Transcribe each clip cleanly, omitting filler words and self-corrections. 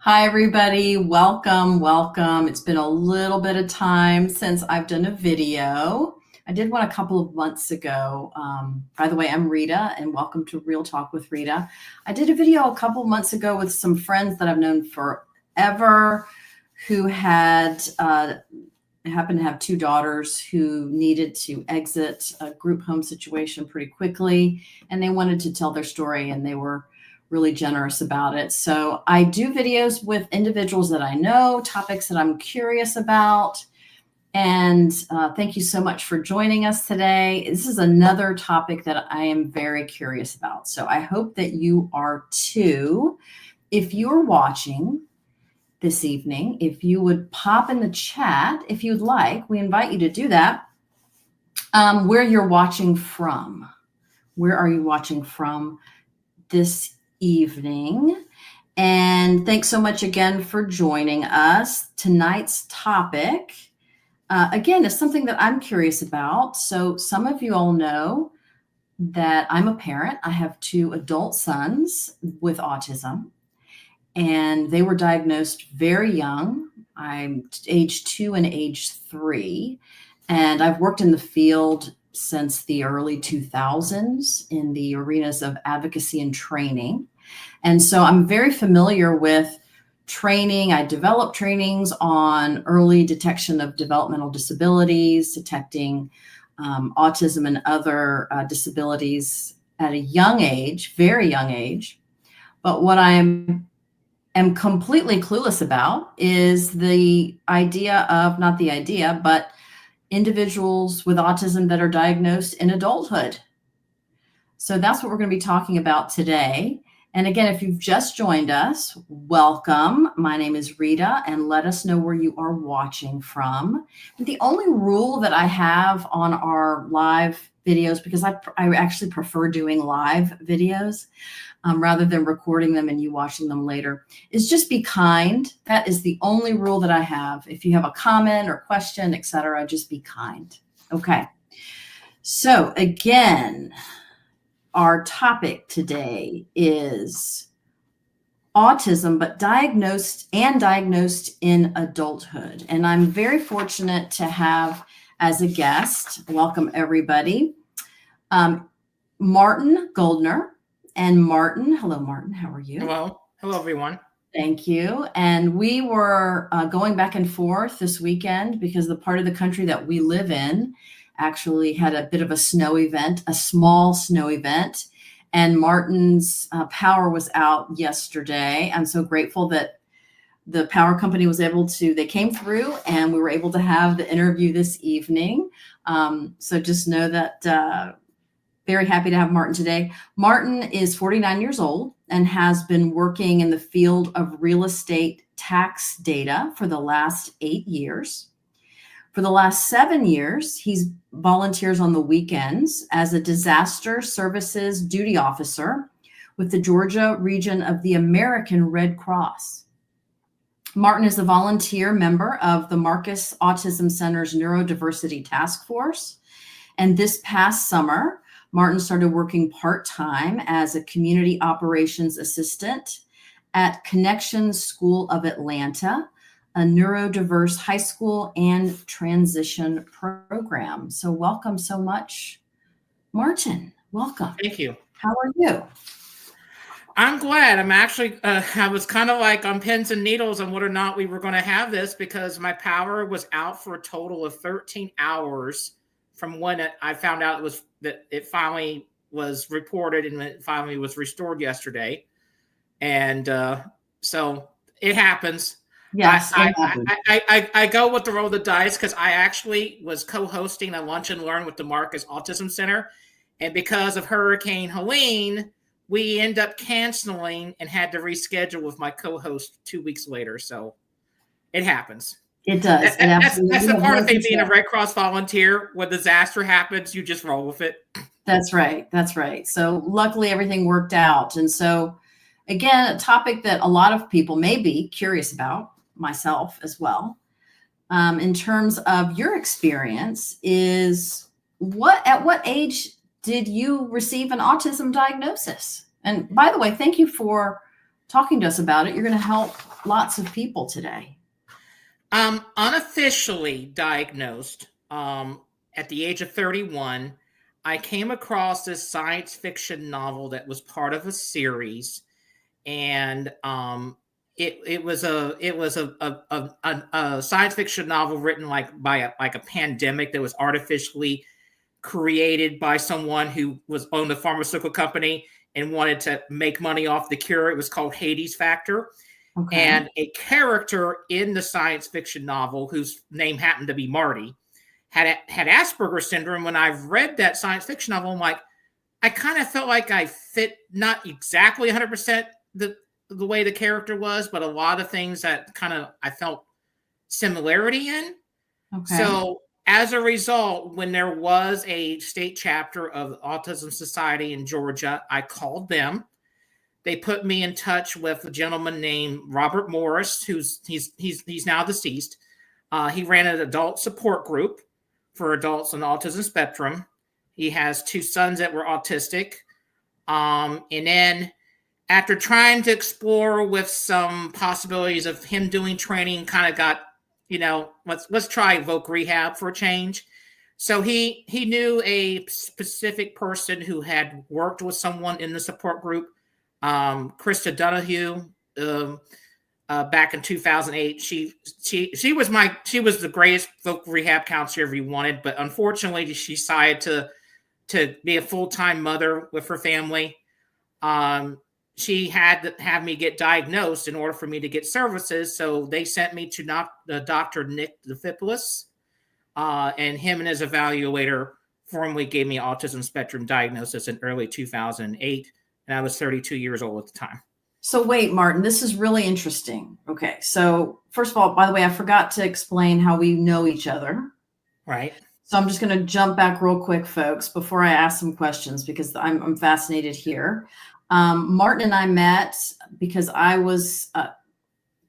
Hi, everybody. Welcome, welcome. It's been a little bit of time since I've done a video. I did one a couple of months ago. By the way, I'm Rita, and welcome to Real Talk with Rita. I did a video a couple of months ago with some friends that I've known forever who happened to have two daughters who needed to exit a group home situation pretty quickly, and they wanted to tell their story, and they were really generous about it. So I do videos with individuals that I know, topics that I'm curious about. And thank you so much for joining us today. This is another topic that I am very curious about. So I hope that you are too. If you're watching this evening, if you would pop in the chat, if you'd like, we invite you to do that, where you're watching from. Where are you watching from this evening? And thanks so much again for joining us. Tonight's topic, again, is something that I'm curious about. So some of you all know that I'm a parent. I have two adult sons with autism, and they were diagnosed very young. I'm age 2 and age 3, and I've worked in the field since the early 2000s in the arenas of advocacy and training. And so I'm very familiar with training. I developed trainings on early detection of developmental disabilities, detecting autism and other disabilities at a young age, very young age. But what I am completely clueless about is the idea of, not the idea, but individuals with autism that are diagnosed in adulthood. So that's what we're going to be talking about today. And again, if you've just joined us, welcome. My name is Rita, and let us know where you are watching from. The only rule that I have on our live videos, because I actually prefer doing live videos rather than recording them and you watching them later, is just be kind. That is the only rule that I have. If you have a comment or question, etc., just be kind. Okay. So again, our topic today is autism, but diagnosed in adulthood. And I'm very fortunate to have as a guest, welcome everybody, Martin Guldner. And Martin, hello, Martin, how are you? Hello, everyone. Thank you. And we were going back and forth this weekend because the part of the country that we live in actually had a bit of a snow event, a small snow event. And Martin's power was out yesterday. I'm so grateful that the power company was able to, they came through and we were able to have the interview this evening. So just know that very happy to have Martin today. Martin is 49 years old and has been working in the field of real estate tax data for the last 8 years. For the last 7 years, he's volunteers on the weekends as a disaster services duty officer with the Georgia region of the American Red Cross. Martin is a volunteer member of the Marcus Autism Center's Neurodiversity Task Force. And this past summer, Martin started working part-time as a community operations assistant at Connections School of Atlanta, a neurodiverse high school and transition program. So welcome so much, Martin. Welcome. Thank you. How are you? I'm glad. I'm actually, I was kind of like on pins and needles on whether or not we were going to have this because my power was out for a total of 13 hours from when I found out that it finally was reported and it finally was restored yesterday. And so it happens. Yes, I go with the roll of the dice because I actually was co-hosting a lunch and learn with the Marcus Autism Center. And because of Hurricane Helene, we end up canceling and had to reschedule with my co-host 2 weeks later. So it happens. It does. That's the part of being a Red Cross volunteer. When disaster happens, you just roll with it. That's right. That's right. So luckily everything worked out. And so again, a topic that a lot of people may be curious about, myself as well, in terms of your experience is at what age did you receive an autism diagnosis? And by the way, thank you for talking to us about it. You're going to help lots of people today. Unofficially diagnosed at the age of 31, I came across this science fiction novel that was part of a series, and it was a science fiction novel written like by a pandemic that was artificially created by someone who was owned a pharmaceutical company and wanted to make money off the cure. It was called Hades Factor. Okay. And a character in the science fiction novel, whose name happened to be Marty, had Asperger's syndrome. When I've read that science fiction novel, I'm like, I kind of felt like I fit not exactly 100% the way the character was, but a lot of things that kind of I felt similarity in. Okay. So as a result, when there was a state chapter of Autism Society in Georgia, I called them. They put me in touch with a gentleman named Robert Morris, he's now deceased. He ran an adult support group for adults on the autism spectrum. He has 2 sons that were autistic. And then after trying to explore with some possibilities of him doing training, kind of got, let's try voc rehab for a change. So he knew a specific person who had worked with someone in the support group, Krista Donahue, back in 2008. She was the greatest voc rehab counselor ever you wanted, but unfortunately she decided to be a full-time mother with her family. She had to have me get diagnosed in order for me to get services. So they sent me to Dr. Nick DeFippolis, and him and his evaluator formally gave me autism spectrum diagnosis in early 2008. And I was 32 years old at the time. So wait, Martin, this is really interesting. Okay. So first of all, by the way, I forgot to explain how we know each other. Right. So I'm just going to jump back real quick, folks, before I ask some questions, because I'm fascinated here. Martin and I met because I was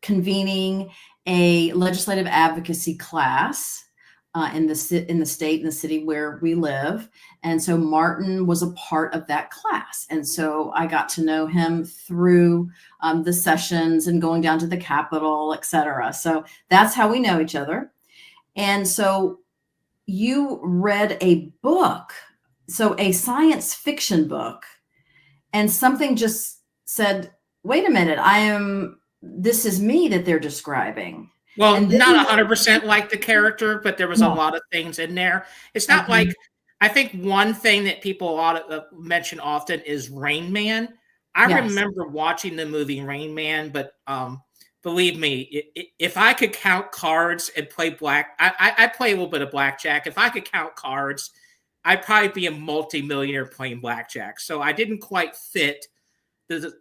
convening a legislative advocacy class in the state, in the city where we live. And so Martin was a part of that class. And so I got to know him through the sessions and going down to the Capitol, et cetera. So that's how we know each other. And so you read a book, so a science fiction book, and something just said, wait a minute, this is me that they're describing. Well, not 100% like the character, but there was a lot of things in there. It's not like, I think one thing that people mention often is Rain Man. I remember watching the movie Rain Man, but believe me, if I could count cards and play I play a little bit of blackjack. If I could count cards, I'd probably be a multi-millionaire playing blackjack. So I didn't quite fit the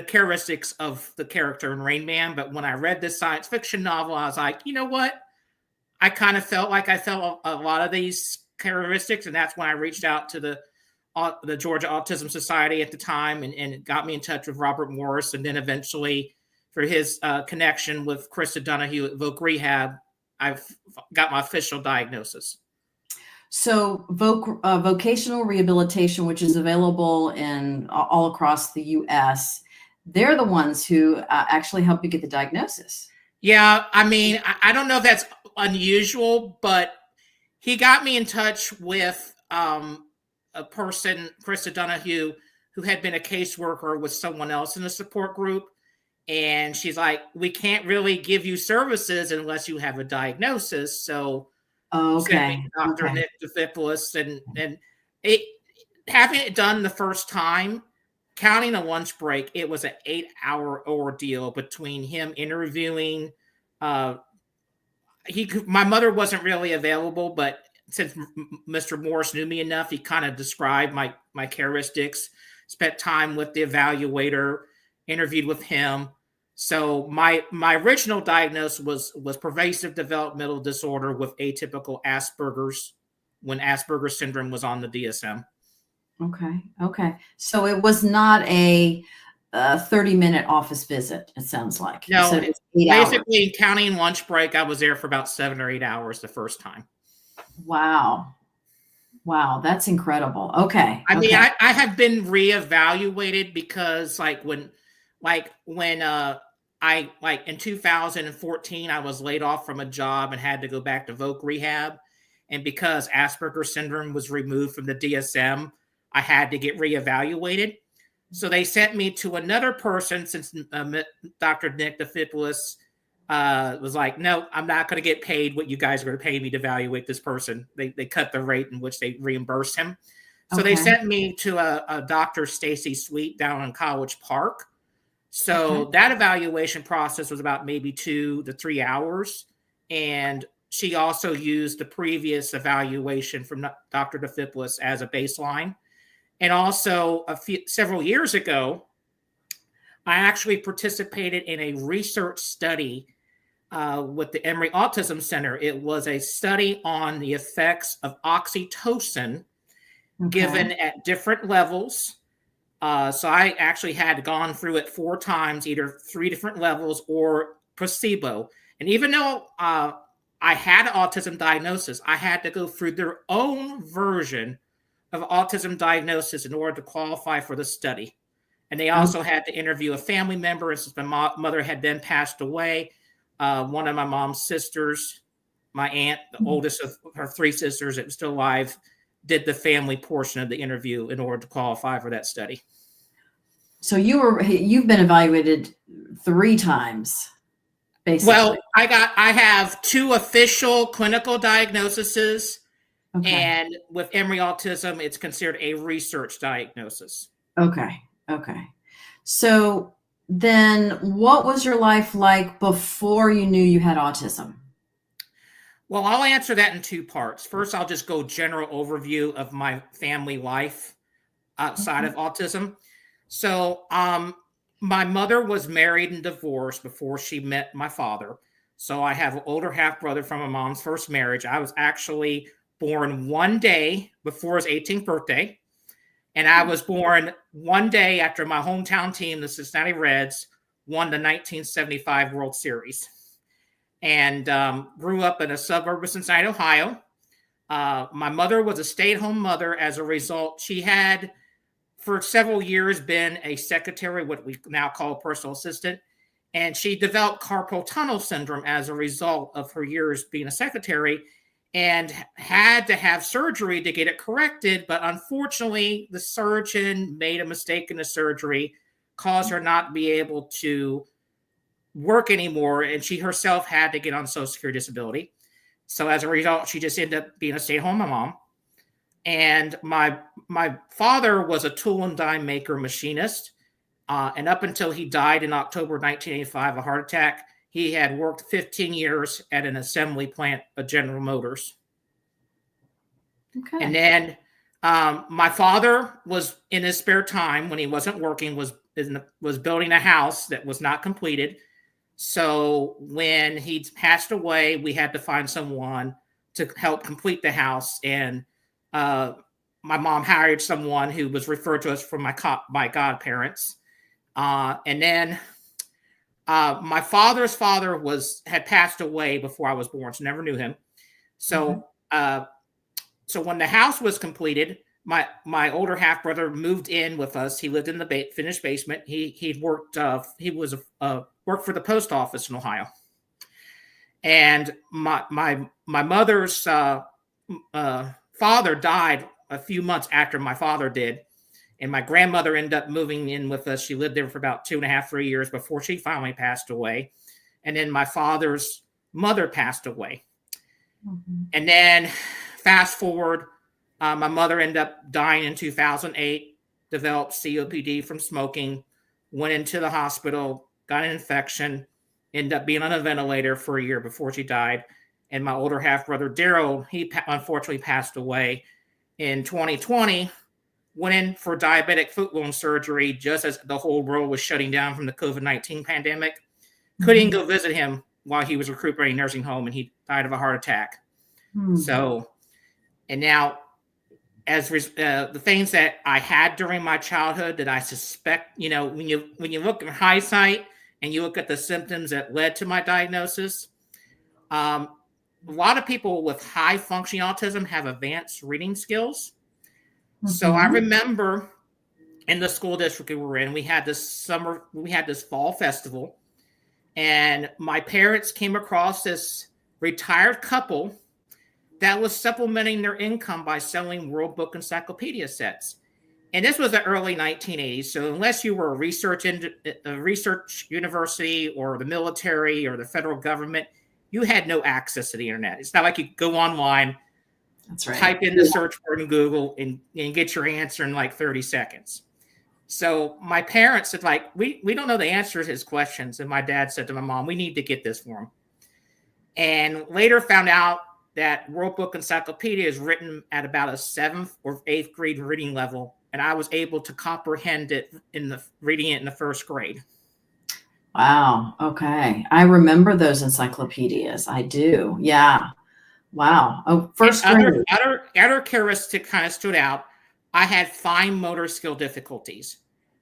characteristics of the character in Rain Man. But when I read this science fiction novel, I was like, you know what? I kind of felt like I felt a lot of these characteristics. And that's when I reached out to the Georgia Autism Society at the time, and it got me in touch with Robert Morris. And then eventually, for his connection with Krista Donahue at Voc Rehab, I've got my official diagnosis. So vocational rehabilitation, which is available in all across the U.S., they're the ones who actually help you get the diagnosis. Yeah, I mean, I don't know if that's unusual, but he got me in touch with a person, Krista Donahue, who had been a caseworker with someone else in the support group. And she's like, we can't really give you services unless you have a diagnosis. So Dr. Nick DeFippolis, and having it done the first time, counting a lunch break, it was an 8-hour ordeal between him interviewing. My mother wasn't really available, but since Mr. Morris knew me enough, he kind of described my characteristics, spent time with the evaluator, interviewed with him. So my original diagnosis was pervasive developmental disorder with atypical Asperger's, when Asperger's syndrome was on the DSM. Okay. So it was not a 30-minute office visit, it sounds like. No, so it's 8 hours. Basically counting lunch break, I was there for about 7 or 8 hours the first time. Wow, that's incredible. Okay. I mean, I have been reevaluated because, like, when Like when I like in 2014, I was laid off from a job and had to go back to voc rehab. And because Asperger's syndrome was removed from the DSM, I had to get reevaluated. So they sent me to another person since Dr. Nick DeFipolis was like, no, I'm not going to get paid what you guys are going to pay me to evaluate this person. They cut the rate in which they reimburse him. So they Okay. sent me to a Dr. Stacy Sweet down in College Park. So Okay. that evaluation process was about maybe 2 to 3 hours. And she also used the previous evaluation from Dr. DeFipolis as a baseline. And also several years ago, I actually participated in a research study with the Emory Autism Center. It was a study on the effects of oxytocin given Okay. at different levels. So I actually had gone through it 4 times, either 3 different levels or placebo. And even though I had an autism diagnosis, I had to go through their own version of autism diagnosis in order to qualify for the study. And they also had to interview a family member. And since my mother had then passed away, one of my mom's sisters, my aunt, the oldest of her 3 sisters that was still alive, did the family portion of the interview in order to qualify for that study. So you've been evaluated 3 times, basically. Well, I have 2 official clinical diagnoses, Okay. and with Emory Autism, it's considered a research diagnosis. Okay. Okay. So then what was your life like before you knew you had autism? Well, I'll answer that in 2 parts. First, I'll just go general overview of my family life outside of autism. So, my mother was married and divorced before she met my father. So I have an older half brother from my mom's first marriage. I was actually born one day before his 18th birthday. And I was born one day after my hometown team, the Cincinnati Reds, won the 1975 World Series. And grew up in a suburb of Cincinnati, Ohio. My mother was a stay-at-home mother. As a result, she had for several years been a secretary, what we now call a personal assistant, and she developed carpal tunnel syndrome as a result of her years being a secretary and had to have surgery to get it corrected. But unfortunately, the surgeon made a mistake in the surgery, caused her not to be able to work anymore, and she herself had to get on Social Security disability. So as a result, she just ended up being a stay-at-home mom. And my father was a tool and die maker machinist. And up until he died in October 1985, a heart attack, he had worked 15 years at an assembly plant of General Motors. Okay. And then my father was in his spare time when he wasn't working, was building a house that was not completed. So when he passed away, we had to find someone to help complete the house. And my mom hired someone who was referred to us from my godparents. And then my father's father had passed away before I was born, so never knew him. So so when the house was completed, my older half brother moved in with us. He lived in the finished basement. He worked worked for the post office in Ohio. And my mother's father died a few months after my father did. And my grandmother ended up moving in with us. She lived there for about 2.5, 3 years before she finally passed away. And then my father's mother passed away. And then fast forward, my mother ended up dying in 2008, developed COPD from smoking, went into the hospital, got an infection, ended up being on a ventilator for a year before she died. And my older half brother, Daryl, he unfortunately passed away in 2020, went in for diabetic foot wound surgery just as the whole world was shutting down from the COVID-19 pandemic. Couldn't go visit him while he was recuperating nursing home, and he died of a heart attack. So, and now as the things that I had during my childhood that I suspect, when you look in hindsight and you look at the symptoms that led to my diagnosis, a lot of people with high functioning autism have advanced reading skills. So I remember in the school district we were in, we had this fall festival, and my parents came across this retired couple that was supplementing their income by selling World Book Encyclopedia sets. And this was the early 1980s. So unless you were a research university or the military or the federal government, you had no access to the internet. It's not like you could go online, That's right. type in the search word in Google, and get your answer in like 30 seconds. So my parents said, like, we don't know the answer to his questions. And my dad said to my mom, we need to get this for him. And later found out that World Book Encyclopedia is written at about a 7th or 8th grade reading level. And I was able to comprehend it reading it in the 1st grade. Wow. Okay. I remember those encyclopedias. I do. Yeah. Wow. Oh, 1st grade. Other characteristic kind of stood out. I had fine motor skill difficulties.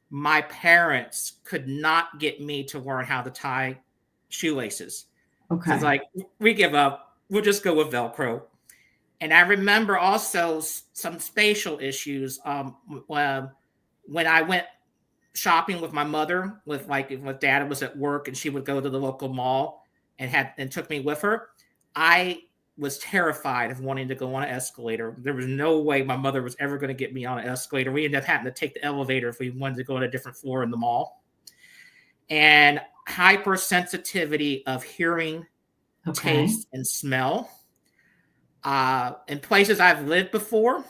My parents could not get me to learn how to tie shoelaces. Okay. So it's like, we give up. We'll just go with Velcro. And I remember also some spatial issues. When I went shopping with my mother, with dad was at work and she would go to the local mall and took me with her, I was terrified of wanting to go on an escalator. There was no way my mother was ever going to get me on an escalator. We ended up having to take the elevator if we wanted to go on a different floor in the mall. And hypersensitivity of hearing, taste, and smell. In places I've lived before,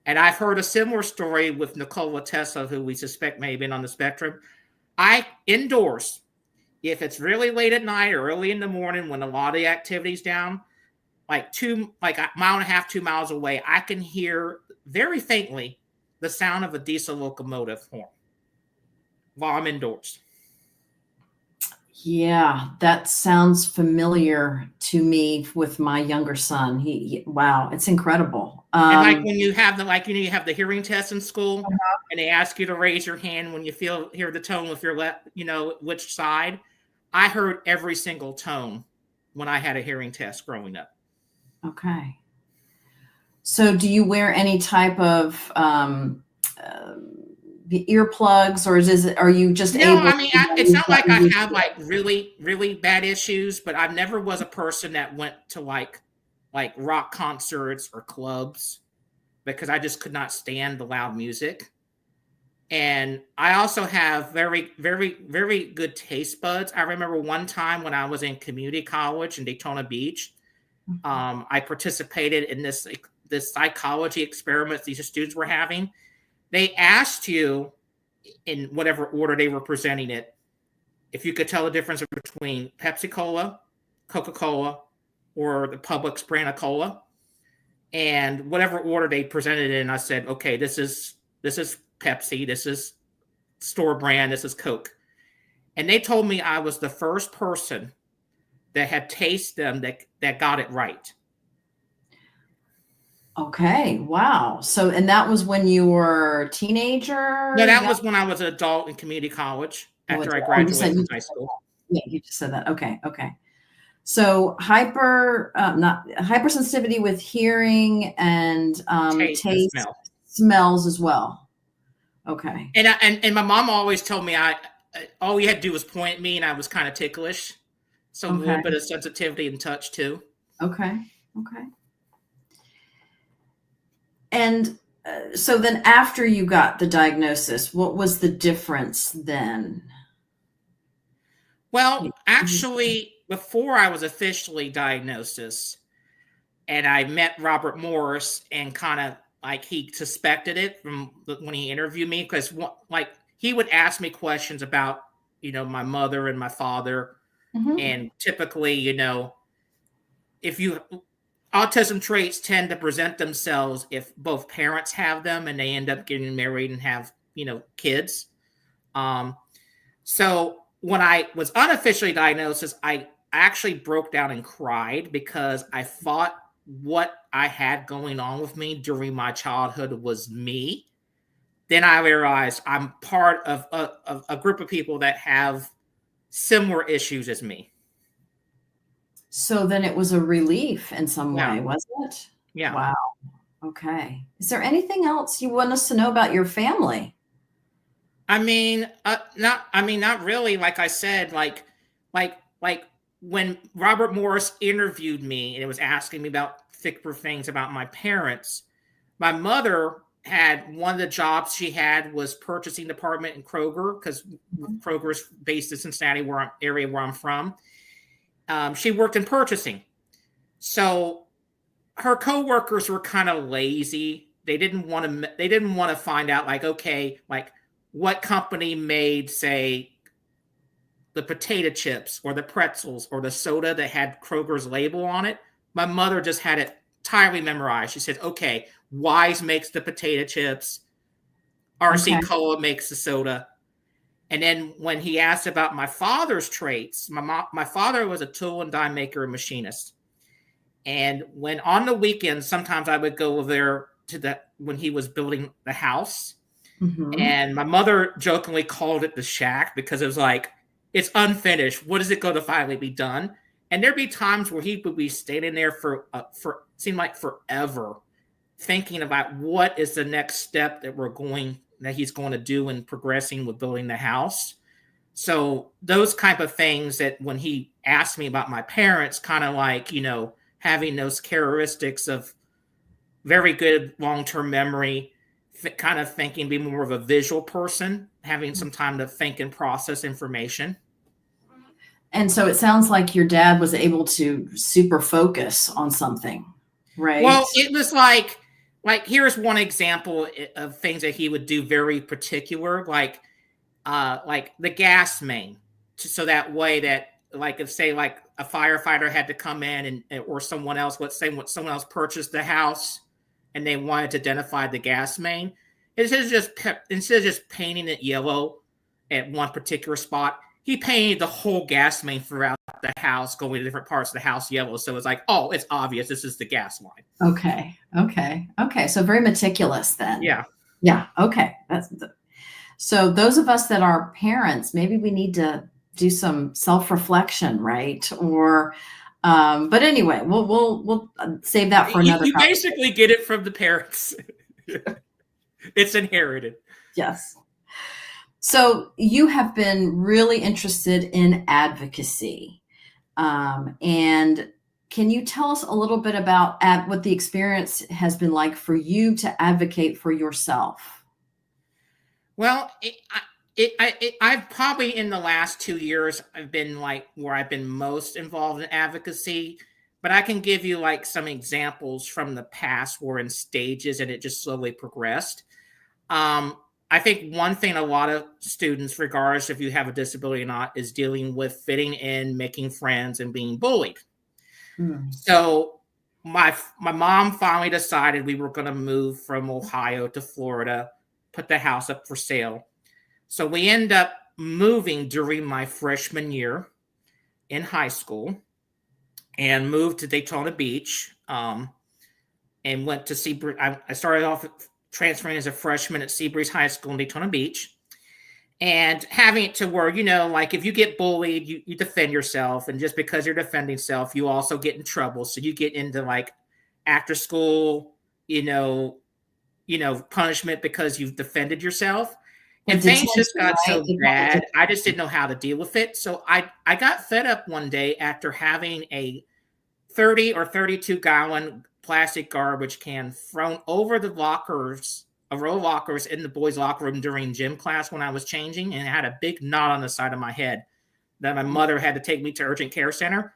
and I've heard a similar story with Nikola Tesla, who we suspect may have been on the spectrum. Indoors, if it's really late at night or early in the morning when a lot of the activity's down, like a mile and a half, 2 miles away, I can hear very faintly the sound of a diesel locomotive horn while I'm indoors. Yeah, that sounds familiar to me with my younger son. Wow, it's incredible. And like when you have you have the hearing test in school, and they ask you to raise your hand when you hear the tone with your left, which side. I heard every single tone when I had a hearing test growing up. Okay. So do you wear any type of earplugs, or are you just able? No, I mean, it's not like I have like really, really bad issues, but I never was a person that went to like rock concerts or clubs because I just could not stand the loud music. And I also have very, very, very good taste buds. I remember one time when I was in community college in Daytona Beach, I participated in this psychology experiment these students were having. They asked you, in whatever order they were presenting it, if you could tell the difference between Pepsi Cola, Coca-Cola, or the Publix brand of cola, and whatever order they presented it in, I said, okay, this is Pepsi, this is store brand, this is Coke. And they told me I was the first person that had tasted them that got it right. Okay. Wow. So, and that was when you were a teenager? No, that was when I was an adult in community college after I graduated from high school. Yeah, you just said that. Okay. So hypersensitivity with hearing and taste, smell. Smells as well. Okay. And my mom always told me all you had to do was point at me and I was kind of ticklish. So a little bit of sensitivity and touch too. Okay. And so then after you got the diagnosis, what was the difference then? Well, actually, before I was officially diagnosed, and I met Robert Morris, and kind of like he suspected it from when he interviewed me, because like he would ask me questions about, my mother and my father. Mm-hmm. And typically, autism traits tend to present themselves if both parents have them and they end up getting married and have, kids. So when I was unofficially diagnosed, I actually broke down and cried because I thought what I had going on with me during my childhood was me. Then I realized I'm part of a group of people that have similar issues as me. So then it was a relief in some way, wasn't it? Yeah. Wow. Okay. Is there anything else you want us to know about your family? not really. Like I said, like when Robert Morris interviewed me and it was asking me about thicker things about my parents, my mother had one of the jobs she had was purchasing department in Kroger because Kroger's based in Cincinnati, area where I'm from. She worked in purchasing, so her coworkers were kind of lazy. They didn't want to. They didn't want to find out, like, okay, like what company made, say, the potato chips or the pretzels or the soda that had Kroger's label on it. My mother just had it entirely memorized. She said, okay, Wise makes the potato chips, RC Okay. Cola makes the soda. And then when he asked about my father's traits, my father was a tool and die maker and machinist. And when on the weekends, sometimes I would go there when he was building the house. Mm-hmm. And my mother jokingly called it the shack because it was like, it's unfinished. What is it going to finally be done? And there'd be times where he would be standing there for seemed like forever, thinking about what is the next step that he's going to do in progressing with building the house. So those type of things that when he asked me about my parents, kind of like, having those characteristics of very good long-term memory, kind of thinking, be more of a visual person, having some time to think and process information. And so it sounds like your dad was able to super focus on something, right? Well, it was like here's one example of things that he would do very particular, like the gas main, so that way that, like, if say like a firefighter had to come in or someone else, let's say what someone else purchased the house and they wanted to identify the gas main, instead of just painting it yellow at one particular spot, he painted the whole gas main throughout the house, going to different parts of the house yellow. So it's like, oh, it's obvious this is the gas line. Okay. Okay. Okay. So very meticulous then. Yeah. Yeah. Okay. So those of us that are parents, maybe we need to do some self-reflection, right? But anyway, we'll save that for another You conversation. basically get it from the parents. It's inherited. Yes. So you have been really interested in advocacy. And can you tell us a little bit about what the experience has been like for you to advocate for yourself? Well, I've probably in the last 2 years, I've been like where I've been most involved in advocacy, but I can give you like some examples from the past where in stages and it just slowly progressed. Um, I think one thing a lot of students, regardless if you have a disability or not, is dealing with fitting in, making friends, and being bullied. Hmm. So my mom finally decided we were going to move from Ohio to Florida, put the house up for sale. So we end up moving during my freshman year in high school and moved to Daytona Beach, and went to Seabreeze. I started off transferring as a freshman at Seabreeze High School in Daytona Beach, and having it to where, like if you get bullied, you defend yourself. And just because you're defending self, you also get in trouble. So you get into like after school, punishment because you've defended yourself. Like And things detention, just got right? so They call it bad, I just didn't know how to deal with it. So I got fed up one day after having a 30 or 32-gallon plastic garbage can thrown over the lockers, a row of lockers in the boys' locker room during gym class when I was changing, and it had a big knot on the side of my head that my mother had to take me to urgent care center.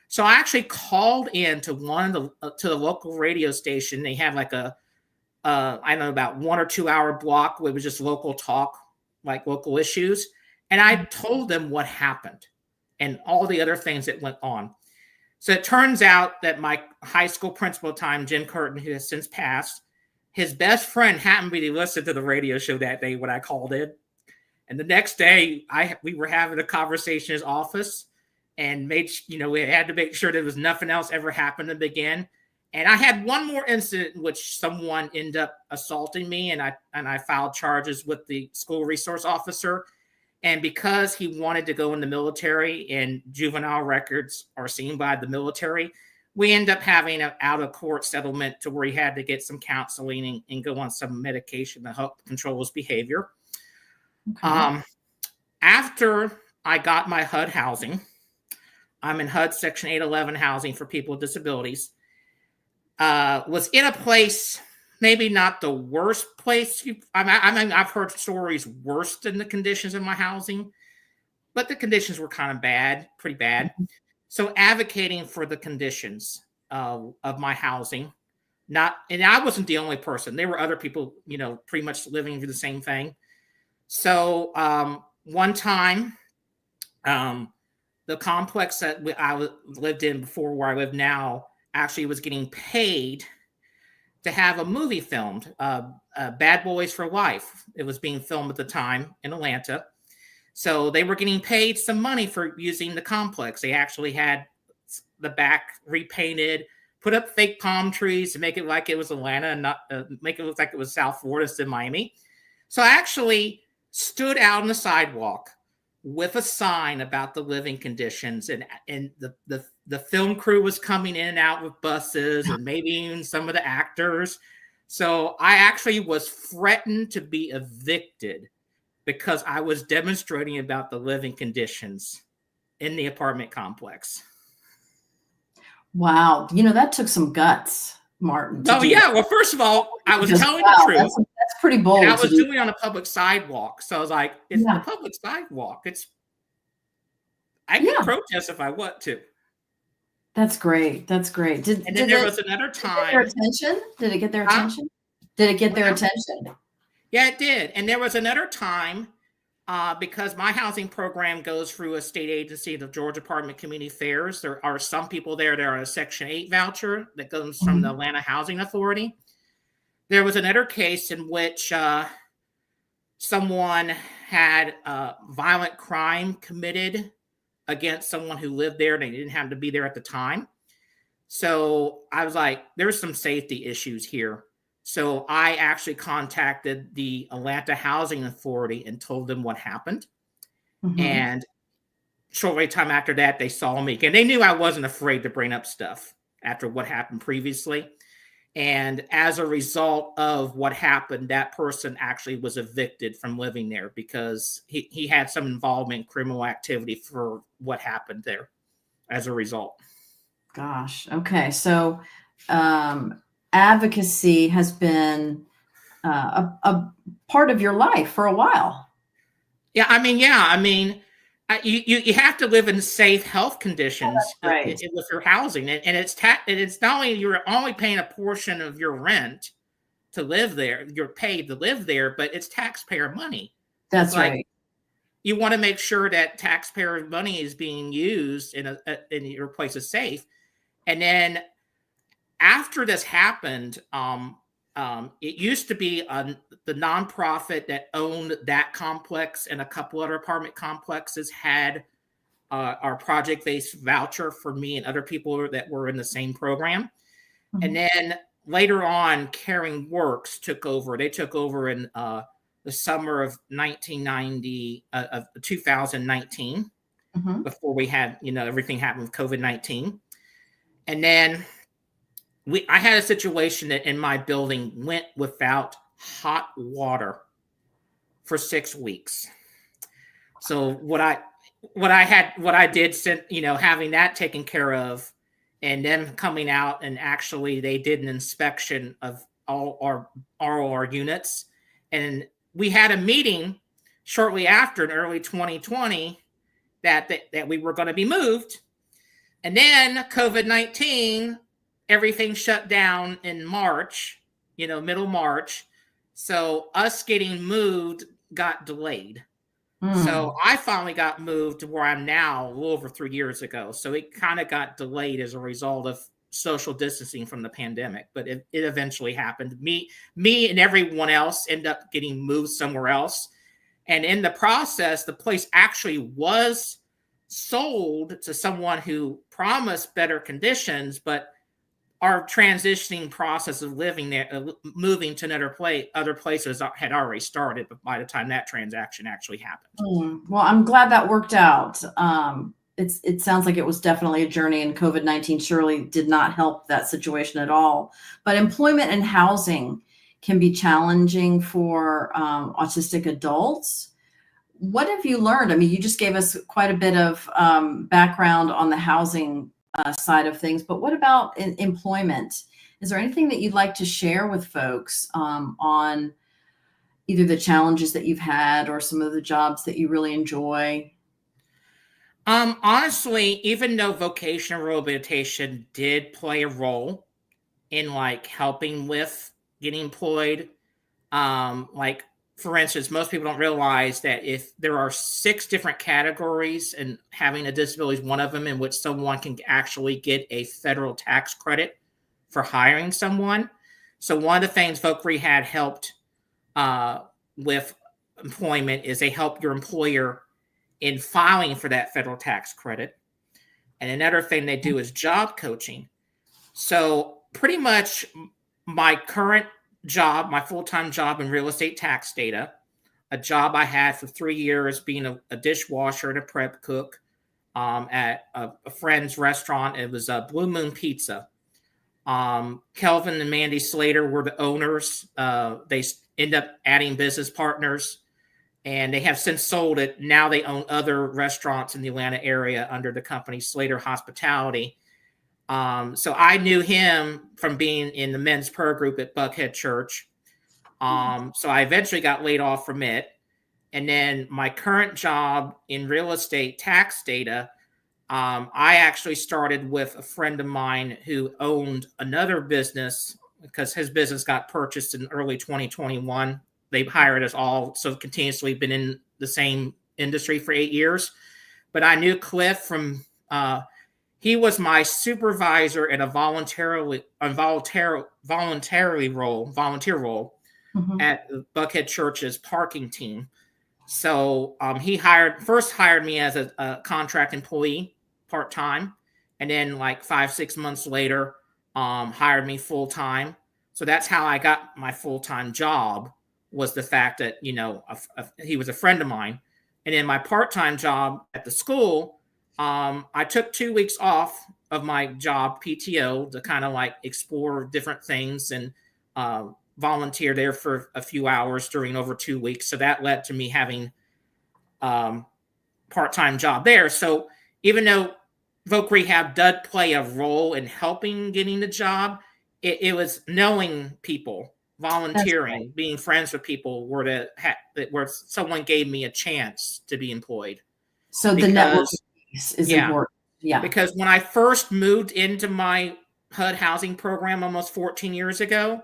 So I actually called in to to the local radio station. They had like I don't know, about 1 or 2 hour block where it was just local talk, like local issues. And I told them what happened and all the other things that went on. So it turns out that my high school principal at the time, Jim Curtin, who has since passed, his best friend happened to be listening to the radio show that day when I called in. And the next day, we were having a conversation in his office, and we had to make sure there was nothing else ever happened again. And I had one more incident in which someone ended up assaulting me, and I filed charges with the school resource officer. And because he wanted to go in the military and juvenile records are seen by the military, we end up having an out-of-court settlement to where he had to get some counseling and go on some medication to help control his behavior. Okay. After I got my HUD housing, I'm in HUD Section 811 housing for people with disabilities. Was in a place, maybe not the worst place. I mean, I've heard stories worse than the conditions in my housing, but the conditions were kind of bad, pretty bad. So advocating for the conditions of my housing, and I wasn't the only person. There were other people, pretty much living through the same thing. So one time, the complex that I lived in before where I live now actually was getting paid to have a movie filmed, Bad Boys for Life. It was being filmed at the time in Atlanta. So they were getting paid some money for using the complex. They actually had the back repainted, put up fake palm trees to make it like it was Atlanta and not make it look like it was South Florida instead of Miami. So I actually stood out on the sidewalk with a sign about the living conditions, and the film crew was coming in and out with buses, and maybe even some of the actors. So I actually was threatened to be evicted because I was demonstrating about the living conditions in the apartment complex. Wow. That took some guts, Martin, to Oh, do yeah. that. Well, first of all, I was Because, telling wow, the truth. that's pretty And bold I to was do. doing it on a public sidewalk. So I was like, it's the public sidewalk. I can Yeah. protest if I want to. That's great. That's great. And then there was another time. Did it get their attention? Did it get their attention? Yeah, it did. And there was another time because my housing program goes through a state agency, the Georgia Department of Community Affairs. There are some people there that are on a Section 8 voucher that comes from the Atlanta Housing Authority. There was another case in which someone had violent crime committed against someone who lived there and they didn't have to be there at the time. So I was like, there's some safety issues here. So I actually contacted the Atlanta Housing Authority and told them what happened. And shortly time after that, they saw me. And they knew I wasn't afraid to bring up stuff after what happened previously. And as a result of what happened, that person actually was evicted from living there because he had some involvement in criminal activity for what happened there as a result. Gosh. Okay. So advocacy has been a part of your life for a while. Yeah. You have to live in safe health conditions with your housing, and it's not only you're only paying a portion of your rent to live there, you're paid to live there, but it's taxpayer money. That's right. You want to make sure that taxpayer money is being used in your place is safe. And then after this happened, it used to be the nonprofit that owned that complex and a couple other apartment complexes had our project-based voucher for me and other people that were in the same program. And then later on, Caring Works took over. They took over in the summer of 2019, before we had, everything happened with COVID-19. And then I had a situation that in my building went without hot water for 6 weeks. So what I did, having that taken care of, and them coming out and actually they did an inspection of all our units, and we had a meeting shortly after in early 2020 that we were going to be moved, and then COVID-19. Everything shut down in March, middle March. So us getting moved got delayed. So I finally got moved to where I'm now a little over 3 years ago. So it kind of got delayed as a result of social distancing from the pandemic, but it eventually happened. Me and everyone else end up getting moved somewhere else. And in the process, the place actually was sold to someone who promised better conditions, but our transitioning process of living there, moving to other places had already started by the time that transaction actually happened. Well, I'm glad that worked out. It sounds like it was definitely a journey, and COVID-19 surely did not help that situation at all. But employment and housing can be challenging for autistic adults. what have you learned? I mean, you just gave us quite a bit of background on the housing side of things, but what about employment? Is there anything that you'd like to share with folks on either the challenges that you've had or some of the jobs that you really enjoy? Honestly, even though vocational rehabilitation did play a role in like helping with getting employed, like for instance, most people don't realize that if there are 6 different categories and having a disability is one of them in which someone can actually get a federal tax credit for hiring someone. So one of the things Voc Rehab helped with employment is they help your employer in filing for that federal tax credit. And another thing they do is job coaching. So pretty much my current job, my full-time job in real estate tax data, a job I had for 3 years being a dishwasher and a prep cook at a friend's restaurant. It was a Blue Moon Pizza. Kelvin and Mandy Slater were the owners. They end up adding business partners, and they have since sold it. Now they own other restaurants in the Atlanta area under the company Slater Hospitality. So I knew him from being in the men's prayer group at Buckhead Church. So I eventually got laid off from it. And then my current job in real estate tax data, I actually started with a friend of mine who owned another business because his business got purchased in early 2021. They've hired us all, so continuously been in the same industry for 8 years. But I knew Cliff from he was my supervisor in a volunteer role Mhm. at the Buckhead Church's parking team. So he first hired me as a contract employee part-time, and then like 5-6 months later hired me full-time. So that's how I got my full-time job, was the fact that he was a friend of mine. And then my part-time job at the school, I took 2 weeks off of my job PTO to kind of like explore different things and volunteer there for a few hours during over 2 weeks. So that led to me having part-time job there. So even though Voc Rehab did play a role in helping getting the job, it was knowing people, That's right. volunteering, being friends with people where someone gave me a chance to be employed. So the networking Because piece is yeah, important. Yeah. because when I first moved into my HUD housing program almost 14 years ago,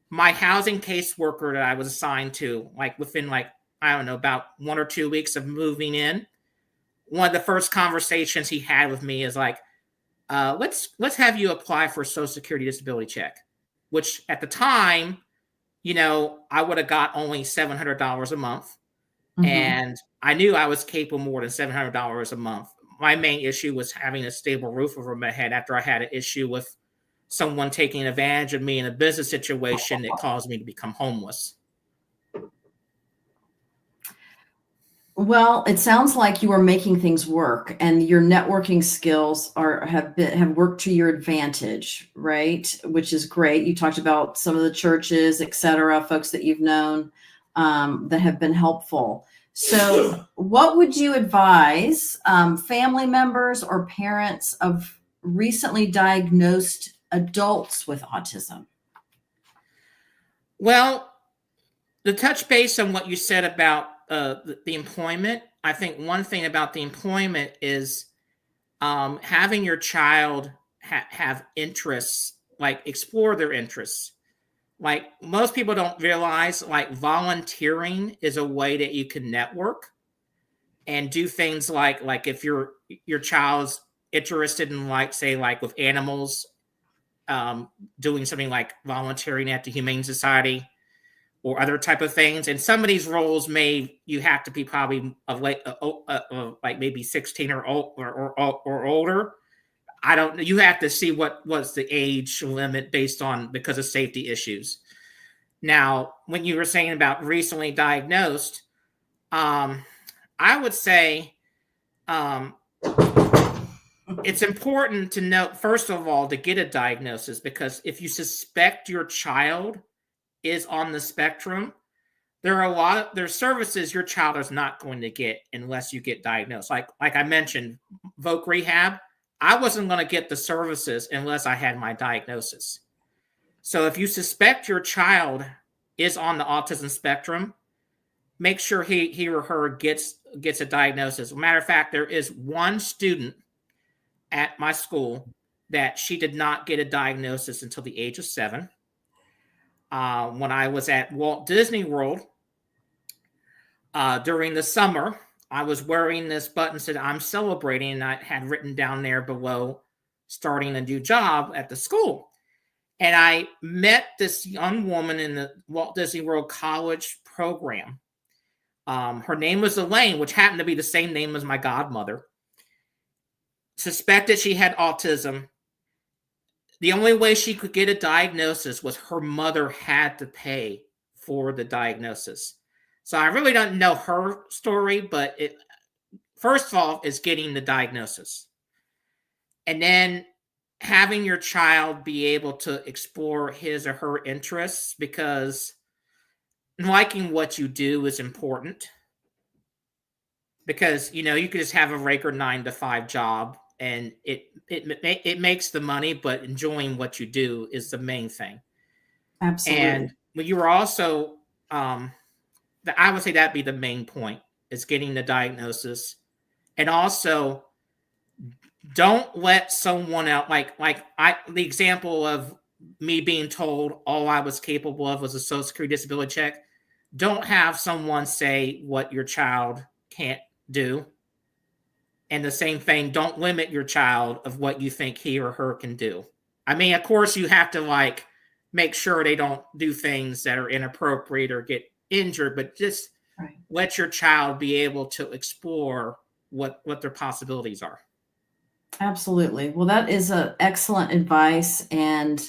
my housing caseworker that I was assigned to, like within like, I don't know, about 1 or 2 weeks of moving in, one of the first conversations he had with me is like, let's have you apply for a Social Security disability check, which at the time, I would have got only $700 a month. Mhm. And I knew I was capable more than $700 a month. My main issue was having a stable roof over my head after I had an issue with someone taking advantage of me in a business situation that caused me to become homeless. Well, it sounds like you are making things work, and your networking skills have worked to your advantage, right? Which is great. You talked about some of the churches, et cetera, folks that you've known that have been helpful. So, what would you advise family members or parents of recently diagnosed adults with autism? Well, to touch base on what you said about the employment, I think one thing about the employment is having your child have interests, like explore their interests. Like most people don't realize, like volunteering is a way that you can network and do things like if your child's interested in like say like with animals, doing something like volunteering at the Humane Society or other type of things. And some of these roles you have to be probably of like maybe 16 or older. I don't. You have to see what was the age limit based on because of safety issues. Now, when you were saying about recently diagnosed, I would say it's important to know, first of all, to get a diagnosis, because if you suspect your child is on the spectrum, there's services your child is not going to get unless you get diagnosed. Like I mentioned, Voc Rehab, I wasn't going to get the services unless I had my diagnosis. So if you suspect your child is on the autism spectrum, make sure he or her gets a diagnosis. Matter of fact, there is one student at my school that she did not get a diagnosis until the age of 7. When I was at Walt Disney World during the summer, I was wearing this button that said I'm celebrating, and I had written down there below starting a new job at the school. And I met this young woman in the Walt Disney World College program. Her name was Elaine, which happened to be the same name as my godmother. Suspected she had autism. The only way she could get a diagnosis was her mother had to pay for the diagnosis. So I really don't know her story, but it, first of all, is getting the diagnosis. And then having your child be able to explore his or her interests, because liking what you do is important. Because, you could just have a regular 9-to-5 job and it makes the money, but enjoying what you do is the main thing. Absolutely. And when you were also, I would say that'd be the main point, is getting the diagnosis. And also, don't let someone else, the example of me being told all I was capable of was a Social Security disability check. Don't have someone say what your child can't do. And the same thing, don't limit your child of what you think he or her can do. I mean, of course, you have to make sure they don't do things that are inappropriate or get injured, but just let your child be able to explore what their possibilities are. Absolutely. Well, that is excellent advice. And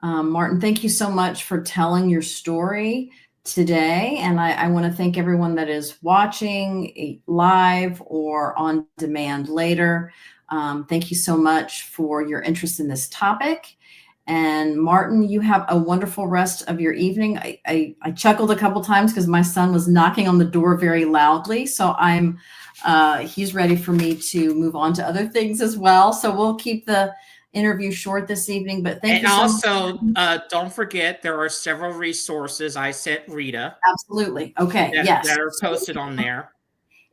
Martin, thank you so much for telling your story today. And I want to thank everyone that is watching live or on demand later. Thank you so much for your interest in this topic. And Martin, you have a wonderful rest of your evening. I chuckled a couple times because my son was knocking on the door very loudly. So he's ready for me to move on to other things as well. So we'll keep the interview short this evening, but thank you so much. And also, don't forget, there are several resources I sent Rita. Absolutely. Okay. Yes. That are posted on there.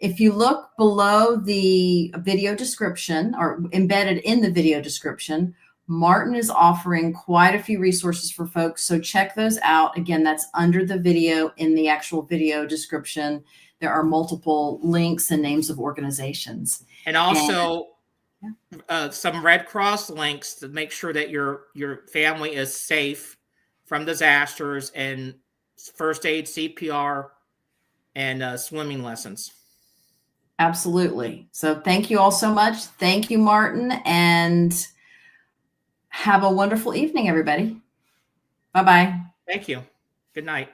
If you look below the video description or embedded in the video description, Martin is offering quite a few resources for folks. So check those out. Again, that's under the video in the actual video description. There are multiple links and names of organizations. And also some Red Cross links to make sure that your family is safe from disasters, and first aid, CPR, and swimming lessons. Absolutely. So thank you all so much. Thank you, Martin, and have a wonderful evening, everybody. Bye-bye. Thank you. Good night.